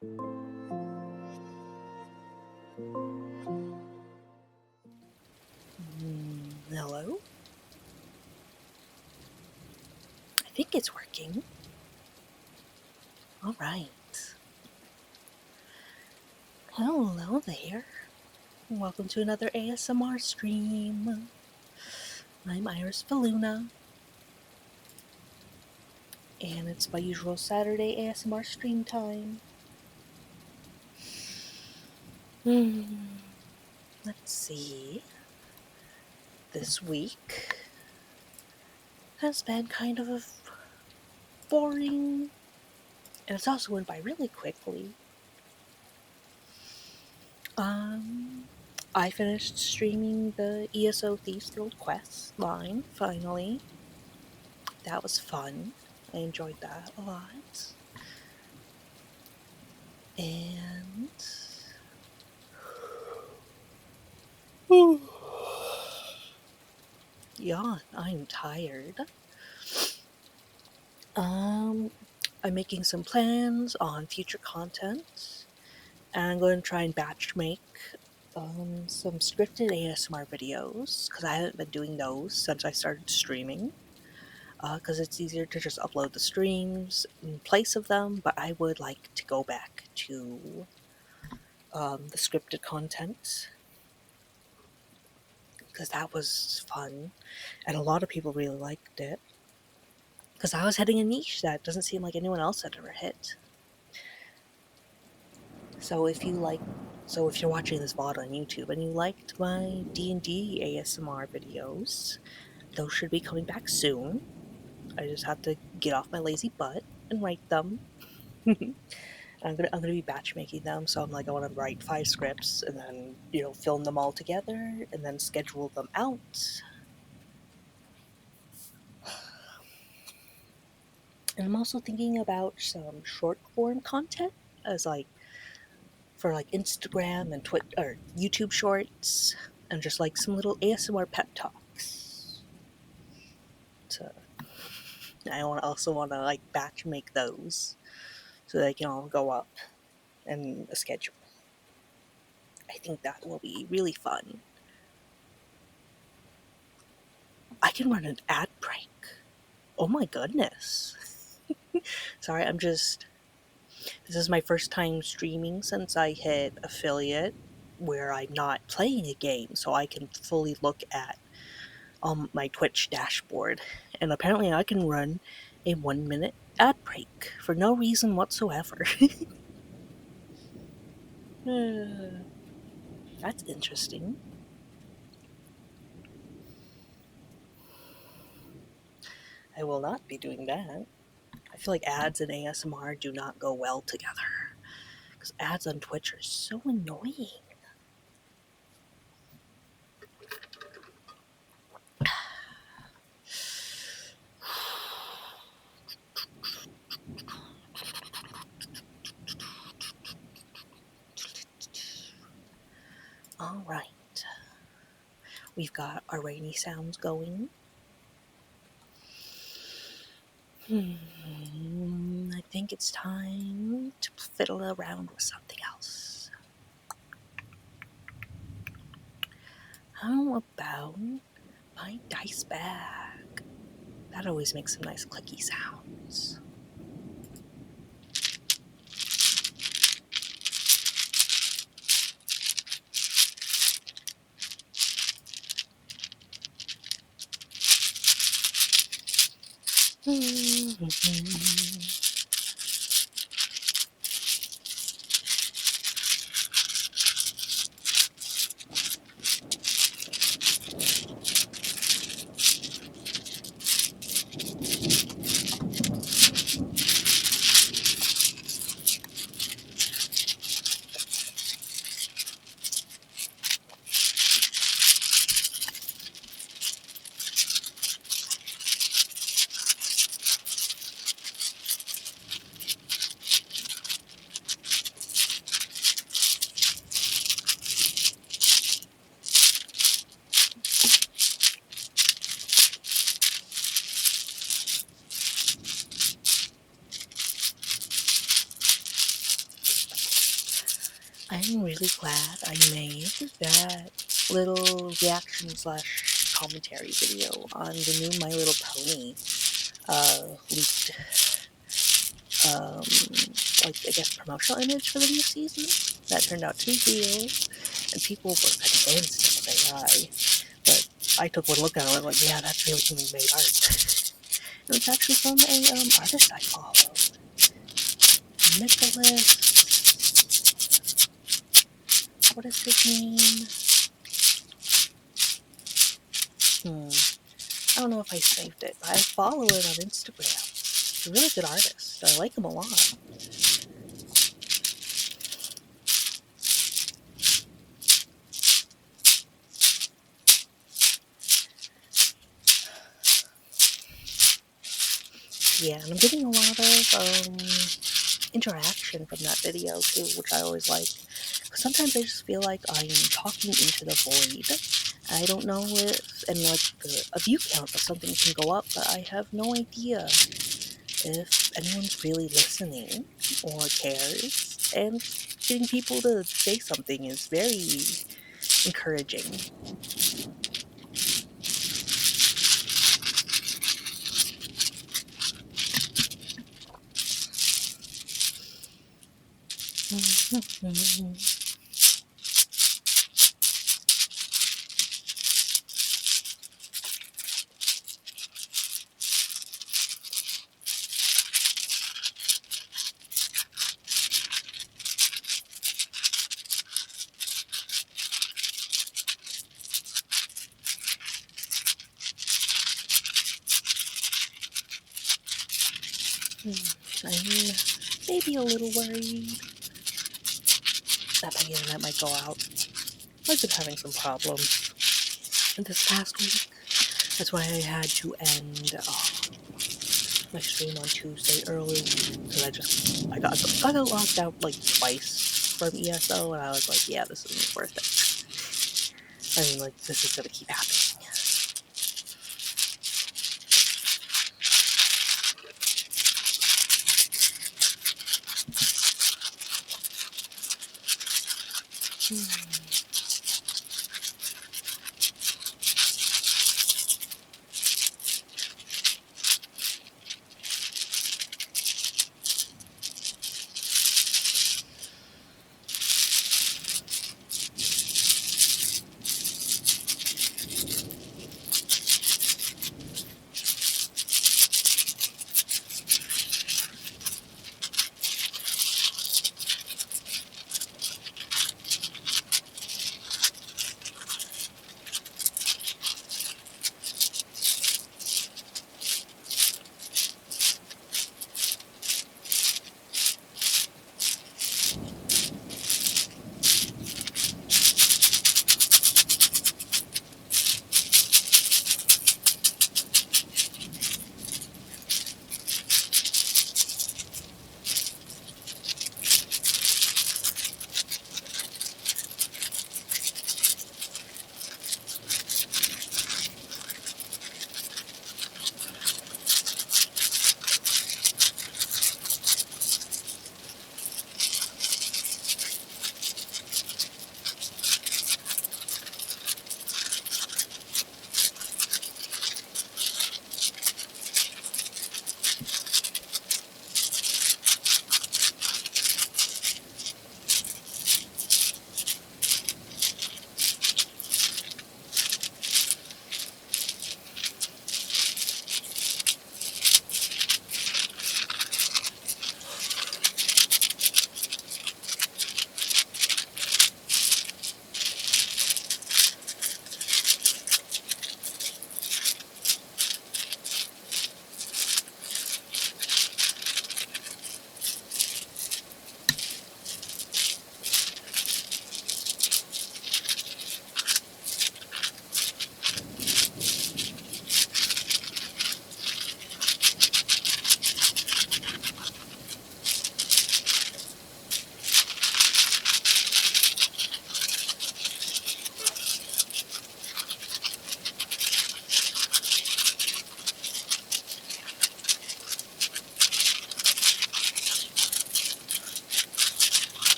Hello? I think it's working. Alright. Hello there. Welcome to another ASMR stream. I'm Iris Veluna. And it's my usual Saturday ASMR stream time. Let's see. This week has been kind of boring, and it's also went by really quickly. I finished streaming the ESO Thieves Guild quest line, finally. That was fun. I enjoyed that a lot. And yawn, I'm tired. I'm making some plans on future content, and I'm going to try and batch make some scripted ASMR videos, because I haven't been doing those since I started streaming, because it's easier to just upload the streams in place of them, but I would like to go back to the scripted content, because that was fun, and a lot of people really liked it, because I was hitting a niche that doesn't seem like anyone else had ever hit. So if you're watching this VOD on YouTube and you liked my D&D ASMR videos, those should be coming back soon. I just have to get off my lazy butt and write them. I'm gonna be batch making them, so I want to write 5 scripts and then film them all together and then schedule them out. And I'm also thinking about some short form content as for Instagram and Twitter or YouTube shorts, and just some little ASMR pep talks. So I also want to batch make those so they can all go up in a schedule. I think that will be really fun. I can run an ad break. Oh my goodness. Sorry, this is my first time streaming since I hit affiliate, where I'm not playing a game, so I can fully look at my Twitch dashboard. And apparently I can run a 1-minute ad break for no reason whatsoever. That's interesting. I will not be doing that. I feel like ads and ASMR do not go well together, because ads on Twitch are so annoying. Alright. We've got our rainy sounds going. I think it's time to fiddle around with something else. How about my dice bag? That always makes some nice clicky sounds. I'm really glad I made that little reaction slash commentary video on the new My Little Pony leaked, um, like, I guess, promotional image for the new season that turned out to be real, and people were convinced it was AI. But I took one look at it and I was like, yeah, that's real human made art. And it's actually from a artist I follow. Nicholas. What is his name? I don't know if I saved it, but I follow it on Instagram. He's a really good artist. I like him a lot. Yeah, and I'm getting a lot of interaction from that video too, which I always like. Because sometimes I just feel like I'm talking into the void. I don't know if, and like a view count of something can go up, but I have no idea if anyone's really listening or cares. And getting people to say something is very encouraging. I'm maybe a little worried that my internet might go out. I've been having some problems this past week. That's why I had to end my stream on Tuesday early, because I got locked out like twice from ESO, and I was like, yeah, this isn't worth it. I mean, like, this is gonna keep happening.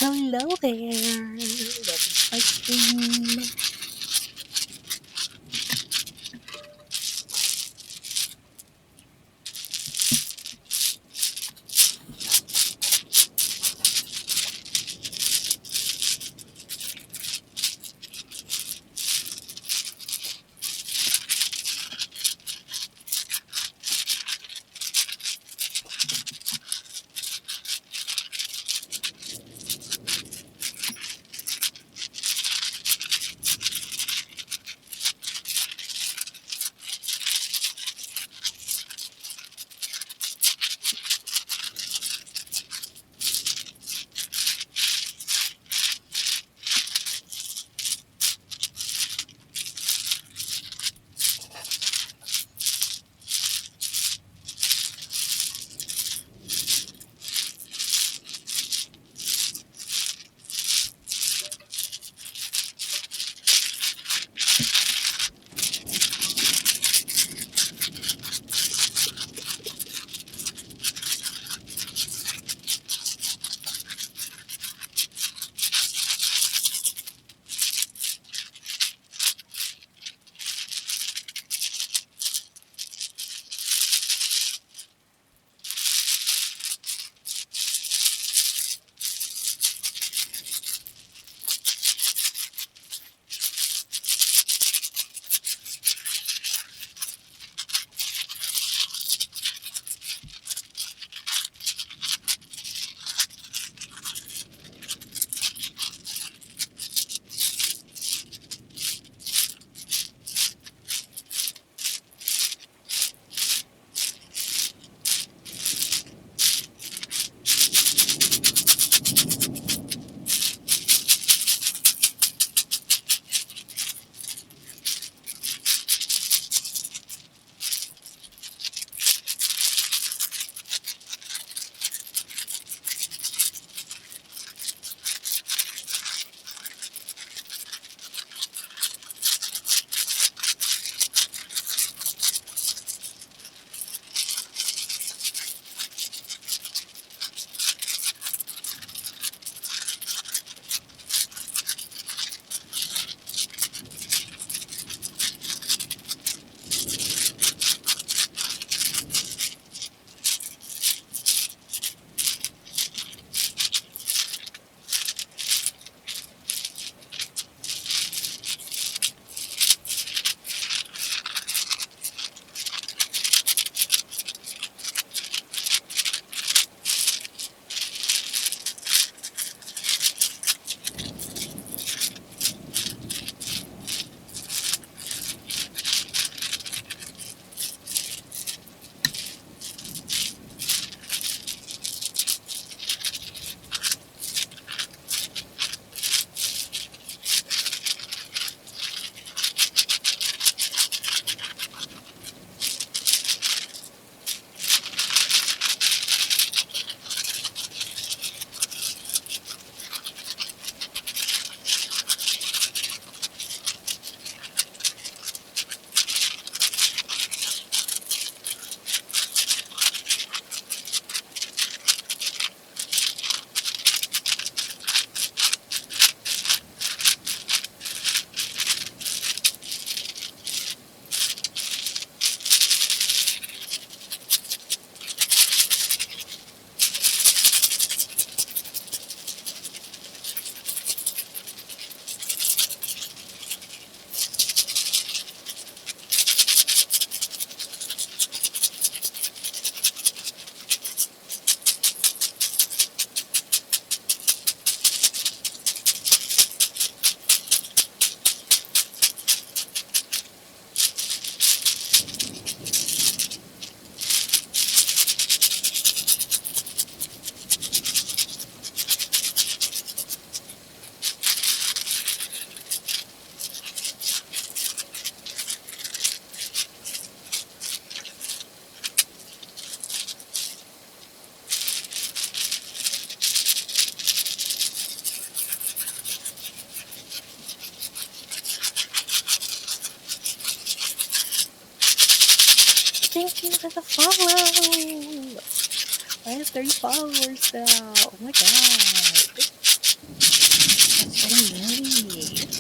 Hello there! Welcome to my stream. Thank you for the follow! I have 30 followers now! Oh my god! That's getting really.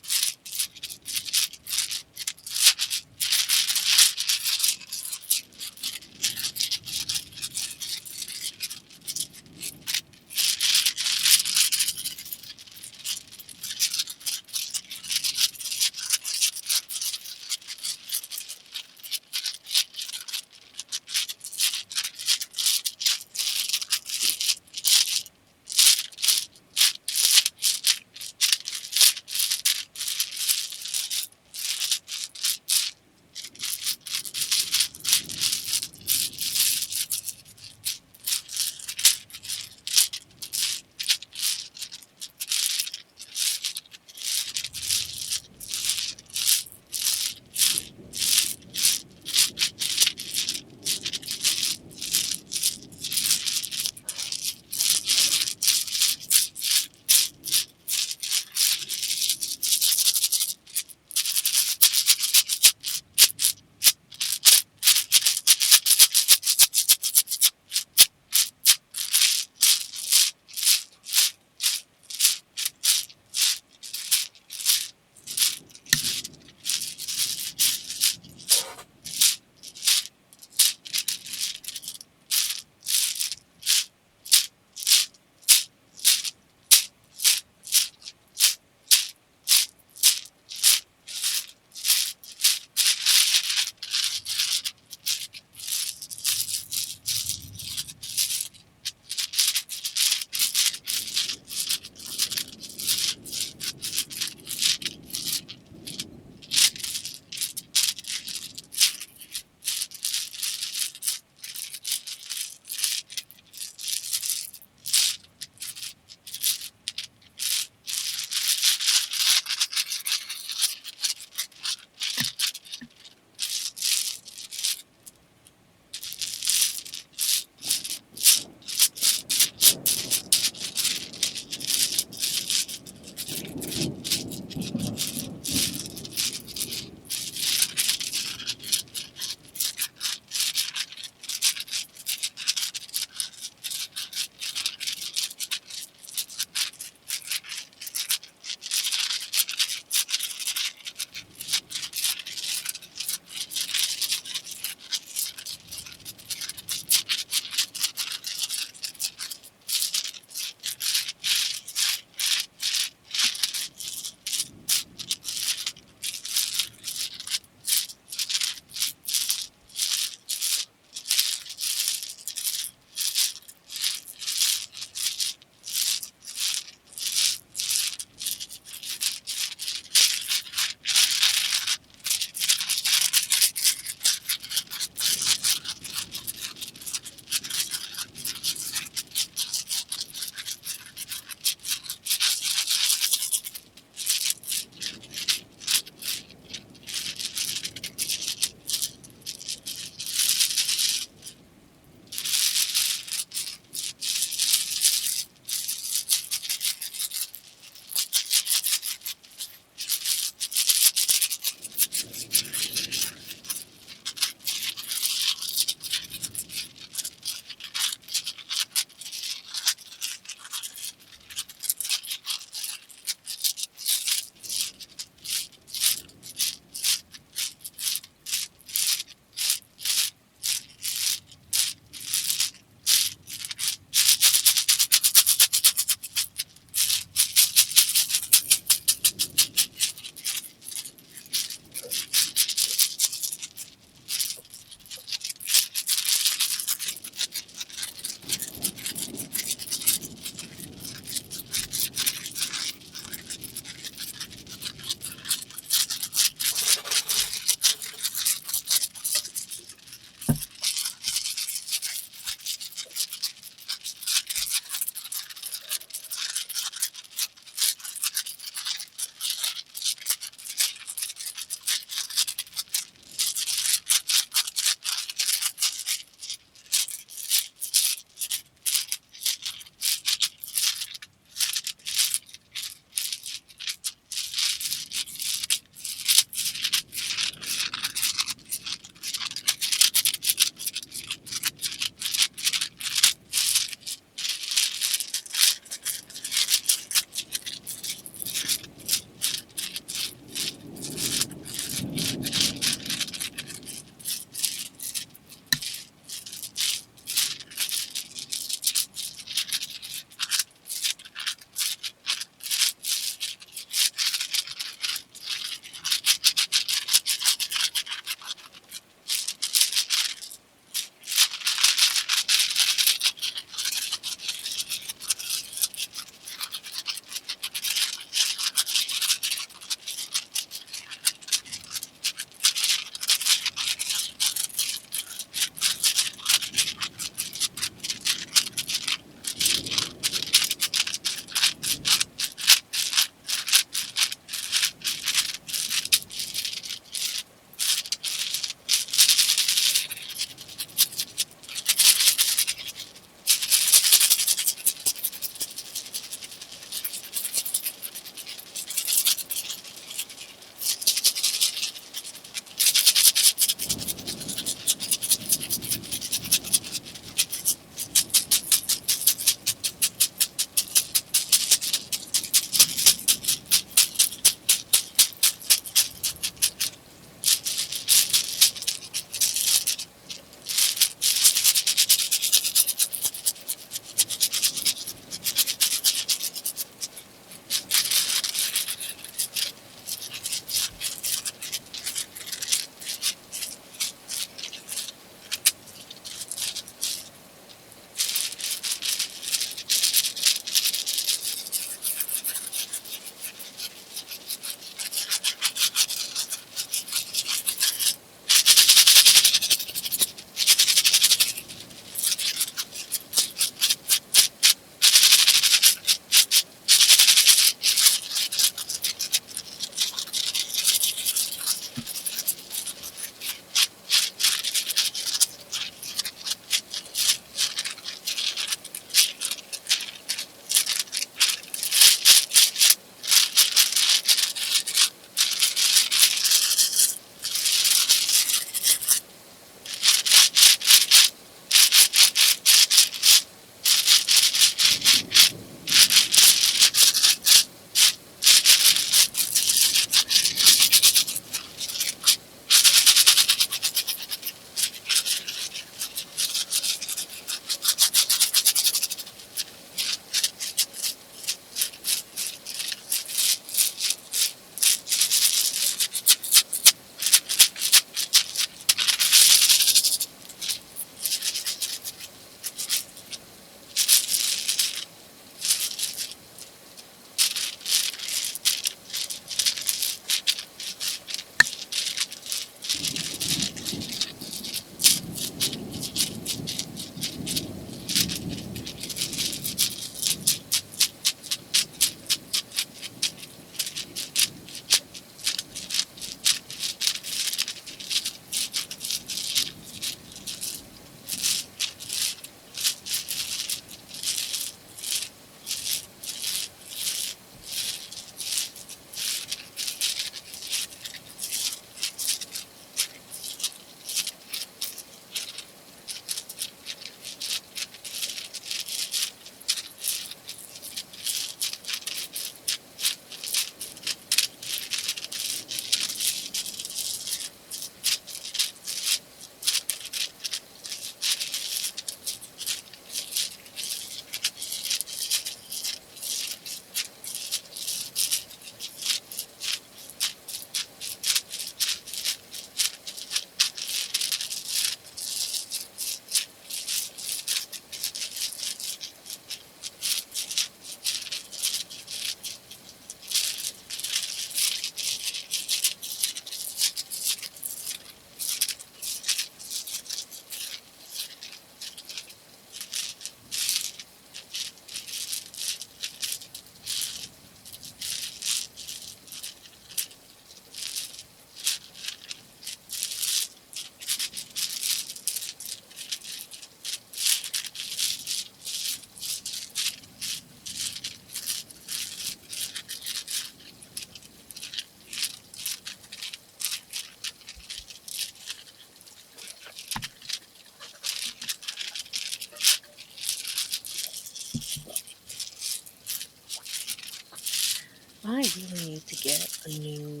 I really need to get a new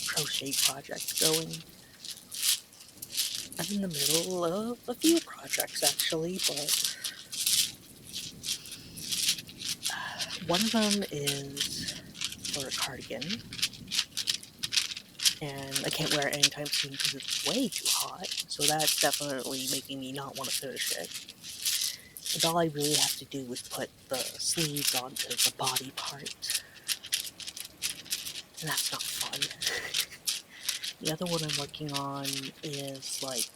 crochet project going. I'm in the middle of a few projects actually, but one of them is for a cardigan, and I can't wear it anytime soon because it's way too hot, so that's definitely making me not want to finish it. And all I really have to do is put the sleeves onto the body part, and that's not fun. The other one I'm working on is like,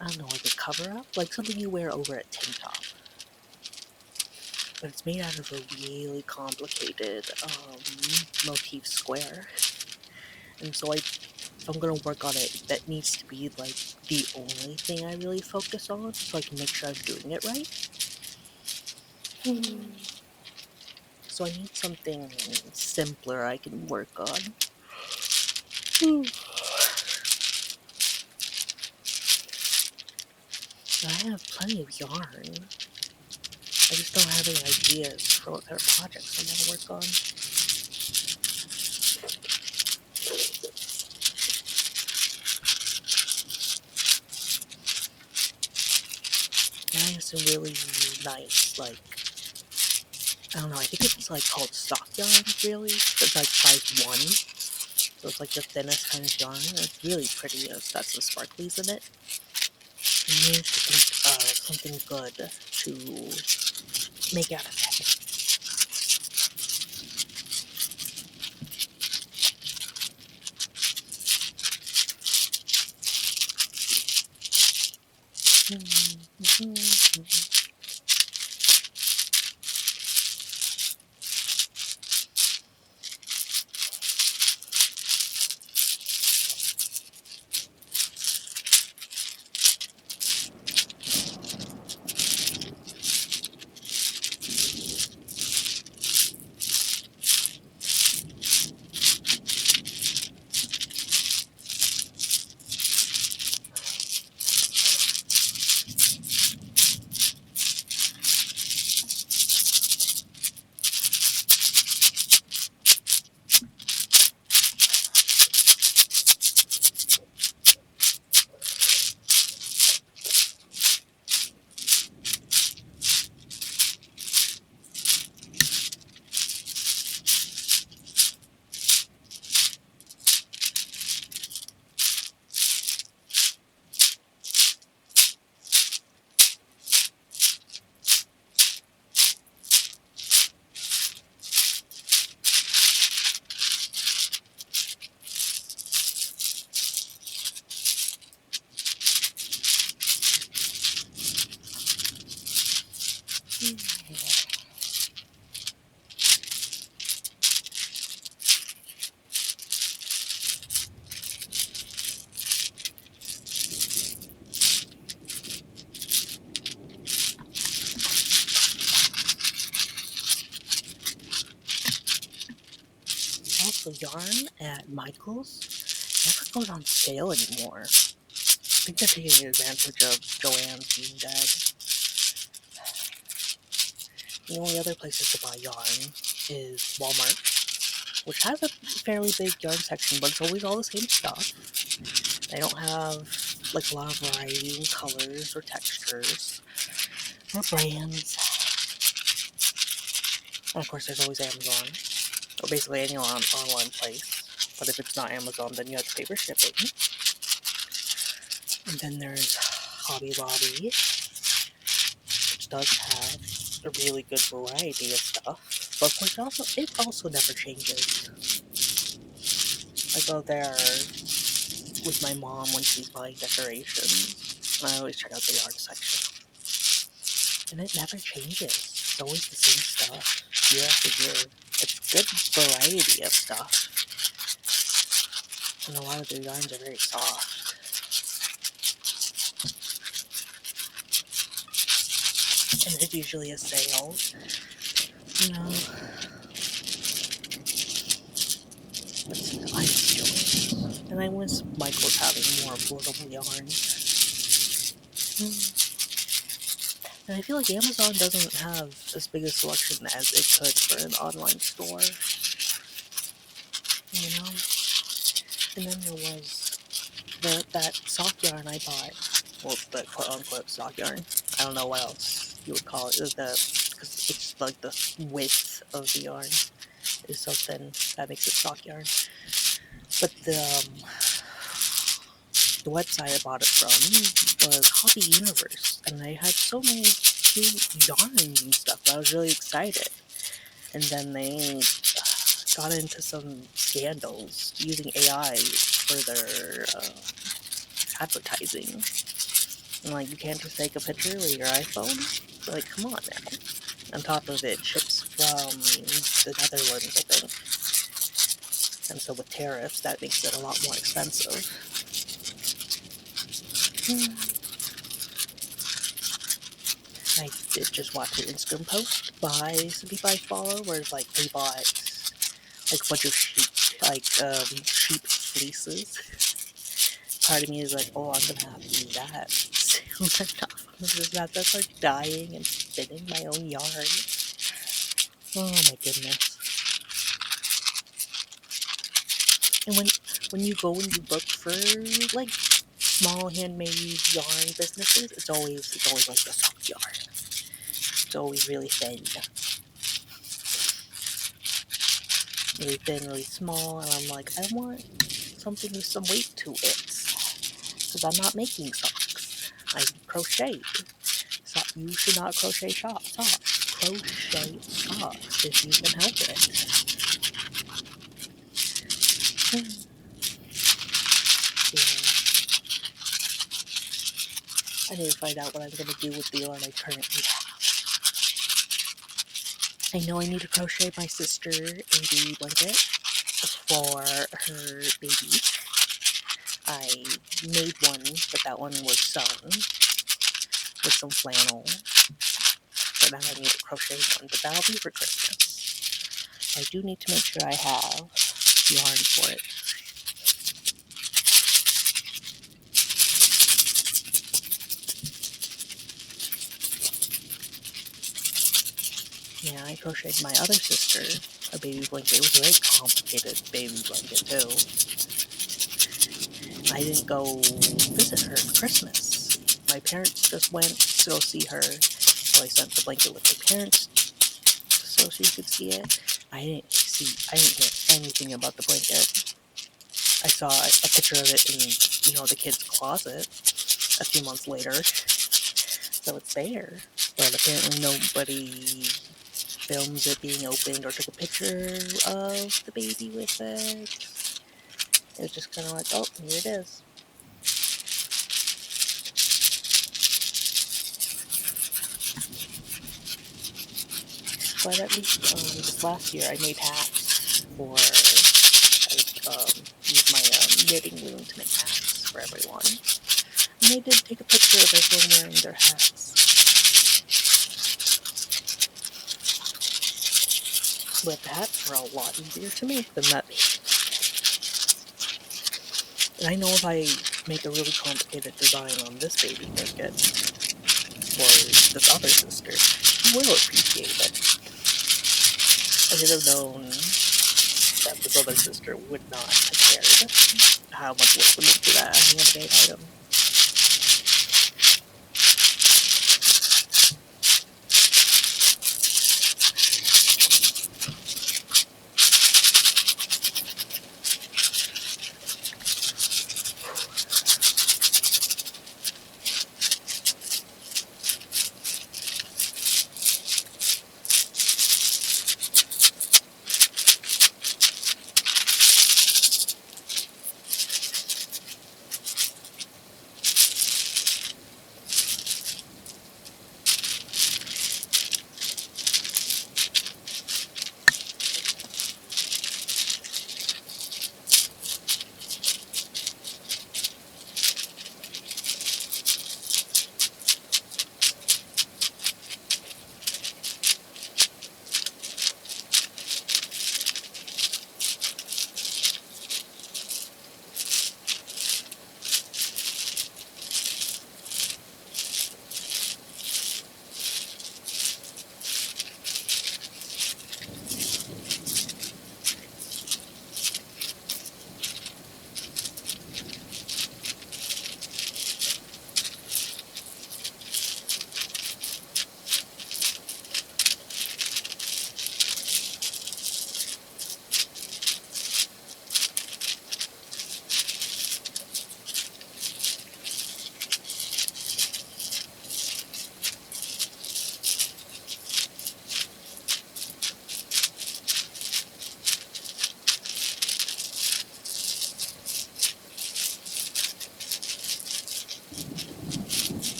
I don't know, like a cover up, like something you wear over a tank top. But it's made out of a really complicated motif square. And so if I'm gonna work on it, that needs to be like the only thing I really focus on, so I can make sure I'm doing it right. So I need something simpler I can work on. I have plenty of yarn. I just don't have any ideas for what kind of projects I want to work on. And I have some really nice, like, I don't know, I think it's like called stock yarn, really. It's like size 1. So it's like the thinnest kind of yarn. It's really pretty. It's got some sparklies in it. I need to think of something good to make out of it. Also, yarn at Michael's never goes on sale anymore. I think they're taking advantage of Joann's being dead. The only other places to buy yarn is Walmart, which has a fairly big yarn section, but it's always all the same stuff. They don't have like a lot of variety in colors or textures or brands. And of course, there's always Amazon, or basically any online place. But if it's not Amazon, then you have to pay for shipping. And then there's Hobby Lobby, which does have a really good variety of stuff. But of course, it also never changes. I go there with my mom when she's buying decorations, and I always check out the yard section. And it never changes. It's always the same stuff, year after year. It's a good variety of stuff. And a lot of the yarns are very soft. And there's usually a sale. You know. But still, I enjoy it. And I wish Michael's having more affordable yarns. And I feel like Amazon doesn't have as big a selection as it could for an online store, you know? And then there was that sock yarn I bought. Well, the quote-unquote sock yarn. I don't know what else you would call it. Because it's like the width of the yarn is so thin that makes it sock yarn. But the website I bought it from was Hobby Universe, and they had so many cute yarns and stuff. I was really excited. And then they got into some scandals using AI for their advertising. And like, you can't just take a picture with your iPhone? Like, come on now. On top of it, ships from the Netherlands, I think. And so with tariffs, that makes it a lot more expensive. I did just watch an Instagram post by some people I follow where it's like they bought like a bunch of sheep fleeces. Part of me is like, oh, I'm gonna have to do that soon enough. I'm just have to start dyeing and spinning my own yarn. Oh my goodness. And when you go and you look for like small handmade yarn businesses, it's always like the soft yarn. It's always really thin. Really thin, really small, and I'm like, I want something with some weight to it. Because I'm not making socks. I crochet. So you should not crochet socks. Crochet socks if you can help it. Yeah. I need to find out what I'm going to do with the yarn I currently have. I know I need to crochet my sister a baby blanket for her baby. I made one, but that one was sewn with some flannel. So now I need to crochet one, but that'll be for Christmas. I do need to make sure I have yarn for it. Yeah, I crocheted my other sister a baby blanket. It was a very complicated baby blanket, too. I didn't go visit her for Christmas. My parents just went to go see her, so I sent the blanket with my parents so she could see it. I didn't hear anything about the blanket. I saw a picture of it in, the kid's closet a few months later, so it's there. But apparently nobody filmed it being opened or took a picture of the baby with it. It was just kind of like, oh, here it is. But at least this last year I made hats for, I used my knitting loom to make hats for everyone. And they did take a picture of everyone wearing their hats. But the hats were a lot easier to make than that baby. And I know if I make a really complicated design on this baby blanket for this other sister, she will appreciate it. I should have known that this other sister would not have cared how much work went into that handmade item.